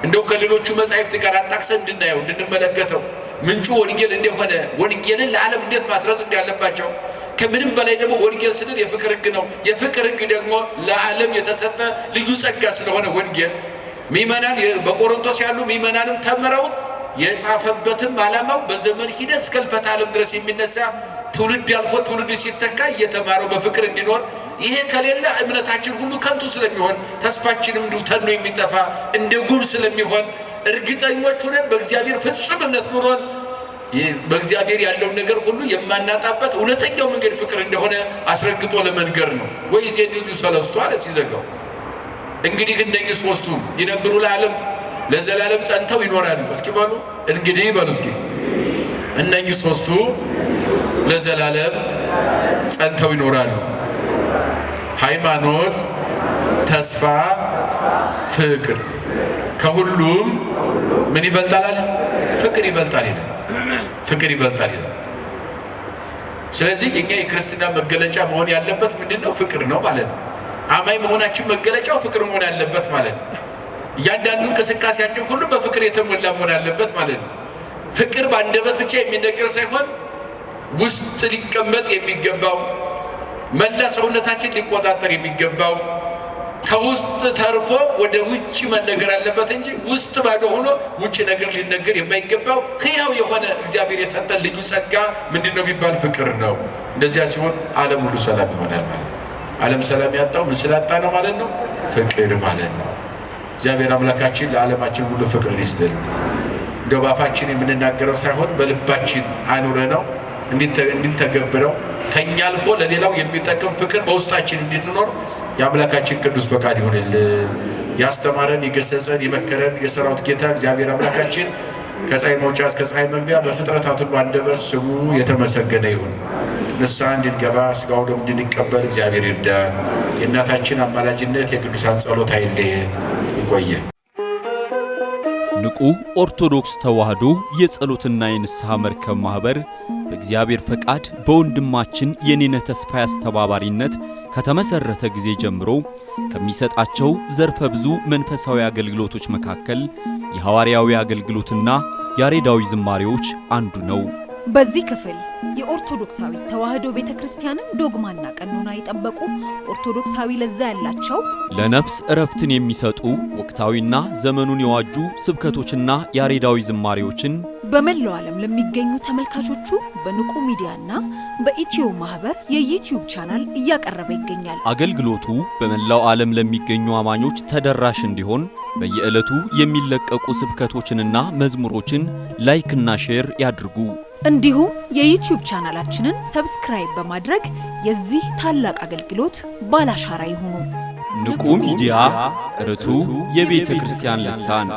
እንደው ከሌሎቹ መጻሕፍት ጋር አጣቅሰን እንድናየው እንድንመለከተው ምንጩ ወንጌል እንደሆነ ወንጌልን ለዓለም እንዴት ማስረጽ እንዳለባቸው ከምንም በላይ ደግሞ ወንጌል ስንል የፍቅር ሕግ ነው። የፍቅር ሕግ ደግሞ ለዓለም የተሰጠ ልዩ ጸጋ ስለሆነ ወንጌል ምእመናን በቆሮንቶስ ያሉ ምእመናንም ተምረውት የጻፈበትም ዓላማው በዘመን ሂደት እስከ ሕልፈተ ዓለም ድረስ የሚነሳ ትውልድ አልፎ ትውልድ ሲተካ እየተማረው በፍቅር እንዲኖር። ይሄ ከሌለ እምነታችን ሁሉ ከንቱ ስለሚሆን ተስፋችንም እንዲሁ ተኖ የሚጠፋ እንደ ጉም ስለሚሆን እርግጠኞች ሆነን በእግዚአብሔር ፍጹም እምነት ኑሮን በእግዚአብሔር ያለውን ነገር ሁሉ የማናጣበት እውነተኛው መንገድ ፍቅር እንደሆነ አስረግጦ ለመንገር ነው። ወይስ የዲዱ ሰለስቱ አለ ሲዘጋው። እንግዲህ እነኚህ ሶስቱ ይነብሩ ለዓለም ለዘላለም ጸንተው ይኖራሉ። እስኪ በሉ እንግዲህ በሉ እስኪ እነኚህ ሶስቱ ለዘላለም ጸንተው ይኖራሉ። ሃይማኖት፣ ተስፋ፣ ፍቅር። ከሁሉም ምን ይበልጣል? ፍቅር ይበልጣል ይላል። ፍቅር ይበልጣል ይላል። ስለዚህ የኛ የክርስትና መገለጫ መሆን ያለበት ምንድነው? ፍቅር ነው ማለት ነው። አማኝ መሆናችን መገለጫው ፍቅር መሆን ያለበት ማለት ነው። እያንዳንዱ እንቅስቃሴያችን ሁሉ በፍቅር የተሞላ መሆን ያለበት ማለት ነው። ፍቅር በአንደበት ብቻ የሚነገር ሳይሆን ውስጥ ሊቀመጥ የሚገባው መላ ሰውነታችን ሊቆጣጠር የሚገባው ከውስጥ ተርፎ ወደ ውጭ መነገር አለበት እንጂ ውስጥ ባዶ ሆኖ ውጭ ነገር ሊነገር የማይገባው ሕያው የሆነ እግዚአብሔር የሰጠን ልዩ ጸጋ ምንድነው ቢባል ፍቅር ነው። እንደዚያ ሲሆን ዓለም ሁሉ ሰላም ይሆናል ማለት ነው። ዓለም ሰላም ያጣው ምን ስላጣ ነው ማለት ነው? ፍቅር ማለት ነው። እግዚአብሔር አምላካችን ለዓለማችን ሁሉ ፍቅር ይስጥልን። እንደው ባፋችን የምንናገረው ሳይሆን በልባችን አኑረ ነው እንድንተገብረው ከኛ አልፎ ለሌላው የሚጠቅም ፍቅር በውስጣችን እንድንኖር የአምላካችን ቅዱስ ፈቃድ ይሁንልን። ያስተማረን የገሰጸን የመከረን የሰራዊት ጌታ እግዚአብሔር አምላካችን ከፀሐይ መውጫ እስከ ፀሐይ መግቢያ በፍጥረታት ሁሉ አንደበት ስሙ የተመሰገነ ይሁን። ንስሐ እንድንገባ ሥጋው ደሙን እንድንቀበል እግዚአብሔር ይርዳን። የእናታችን አማላጅነት የቅዱሳን ጸሎት አይለየን። ይቆየን። ንቁ ኦርቶዶክስ ተዋሕዶ የጸሎትና የንስሐ መርከብ ማኅበር በእግዚአብሔር ፈቃድ በወንድማችን የኔነህ ተስፋዬ አስተባባሪነት ከተመሠረተ ጊዜ ጀምሮ ከሚሰጣቸው ዘርፈ ብዙ መንፈሳዊ አገልግሎቶች መካከል የሐዋርያዊ አገልግሎትና ያሬዳዊ ዝማሬዎች አንዱ ነው። በዚህ ክፍል የኦርቶዶክሳዊ ተዋሕዶ ቤተክርስቲያንን ዶግማና ቀኖና የጠበቁ ኦርቶዶክሳዊ ለዛ ያላቸው ለነፍስ እረፍትን የሚሰጡ ወቅታዊና ዘመኑን የዋጁ ስብከቶችና ያሬዳዊ ዝማሬዎችን በመላው ዓለም ለሚገኙ ተመልካቾቹ በንቁ ሚዲያና በኢትዮ ማህበር የዩቲዩብ ቻናል እያቀረበ ይገኛል። አገልግሎቱ በመላው ዓለም ለሚገኙ አማኞች ተደራሽ እንዲሆን በየዕለቱ የሚለቀቁ ስብከቶችንና መዝሙሮችን ላይክና ሼር ያድርጉ። እንዲሁም የዩቲዩብ ቻናላችንን ሰብስክራይብ በማድረግ የዚህ ታላቅ አገልግሎት ባላሻራ ይሁኑ። ንቁ ሚዲያ ርቱ የቤተ ክርስቲያን ልሳን